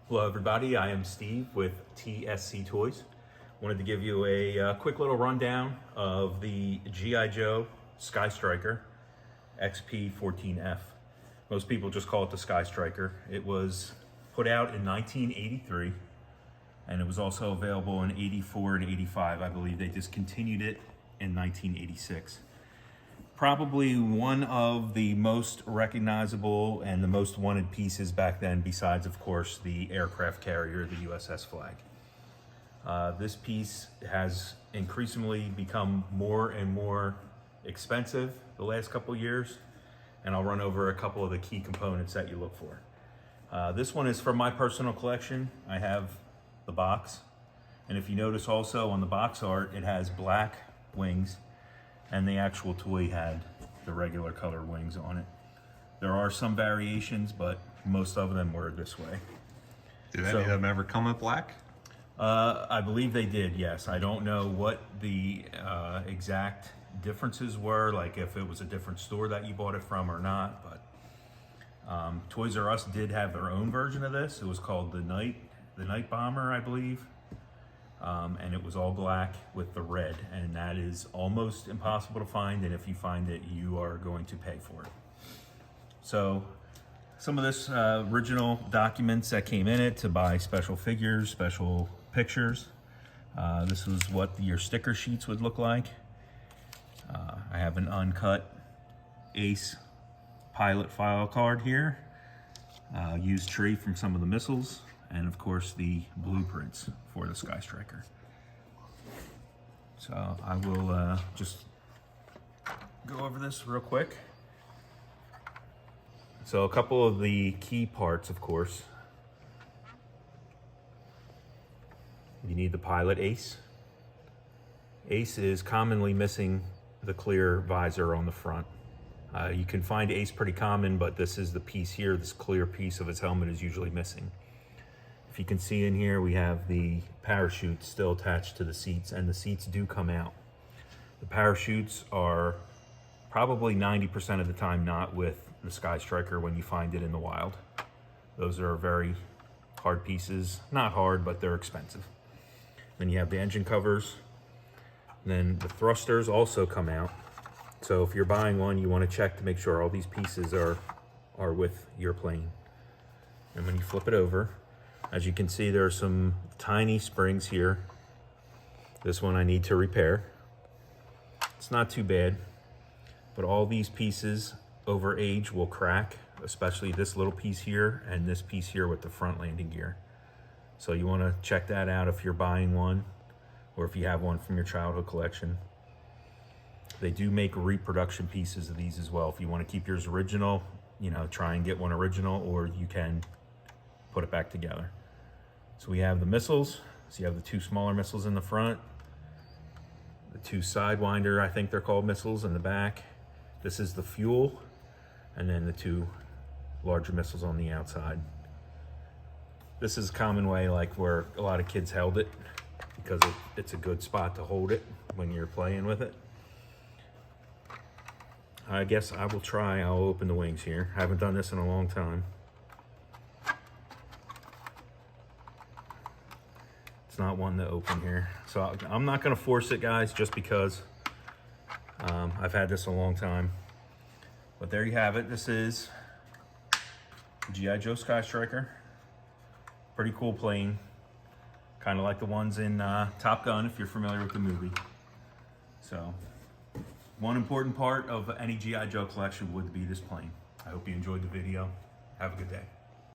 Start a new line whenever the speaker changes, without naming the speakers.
Hello everybody, I am Steve with TSC Toys. Wanted to give you a quick little rundown of the G.I. Joe SkyStriker XP14F. Most people just call it the SkyStriker. It was put out in 1983 and it was also available in 84 and 85. I believe they discontinued it in 1986. Probably one of the most recognizable and the most wanted pieces back then, besides of course the aircraft carrier, the USS Flag. This piece has increasingly become more and more expensive the last couple of years, and I'll run over a couple of the key components that you look for. This one is from my personal collection. I have the box, and if you notice also on the box art, it has black wings, and the actual toy had the regular color wings on it. There are some variations, but most of them were this way.
Did any of them ever come in black?
I believe they did, yes. I don't know what the exact differences were, like if it was a different store that you bought it from or not, but Toys R Us did have their own version of this. It was called the Night Bomber, I believe. And it was all black with the red, and that is almost impossible to find, and if you find it, you are going to pay for it. So some of this original documents that came in it to buy special figures, special pictures. This was what your sticker sheets would look like. I have an uncut Ace pilot file card here, used tree from some of the missiles, and of course the blueprints for the SkyStriker. So I will just go over this real quick. So a couple of the key parts, of course. You need the pilot Ace. Ace is commonly missing the clear visor on the front. You can find Ace pretty common, but this is the piece here, this clear piece of his helmet is usually missing. If you can see in here, we have the parachute still attached to the seats, and the seats do come out. The parachutes are probably 90% of the time not with the SkyStriker when you find it in the wild. Those are very hard pieces. Not hard, but they're expensive. Then you have the engine covers. Then the thrusters also come out. So if you're buying one, you want to check to make sure all these pieces are with your plane. And when you flip it over, as you can see, there are some tiny springs here. This one I need to repair. It's not too bad, but all these pieces over age will crack, especially this little piece here and this piece here with the front landing gear. So you want to check that out if you're buying one, or if you have one from your childhood collection. They do make reproduction pieces of these as well. If you want to keep yours original, you know, try and get one original, or you can put it back together. So we have the missiles. So you have the two smaller missiles in the front, the two Sidewinder, I think they're called, missiles in the back. This is the fuel, and then the two larger missiles on the outside. This is a common way, like where a lot of kids held it, because it's a good spot to hold it when you're playing with it. I guess I will try, I'll open the wings here. I haven't done this in a long time. It's not one to open here. So I'm not gonna force it, guys, just because I've had this a long time. But there you have it. This is G.I. Joe SkyStriker. Pretty cool plane. Kind of like the ones in Top Gun, if you're familiar with the movie. So one important part of any G.I. Joe collection would be this plane. I hope you enjoyed the video. Have a good day.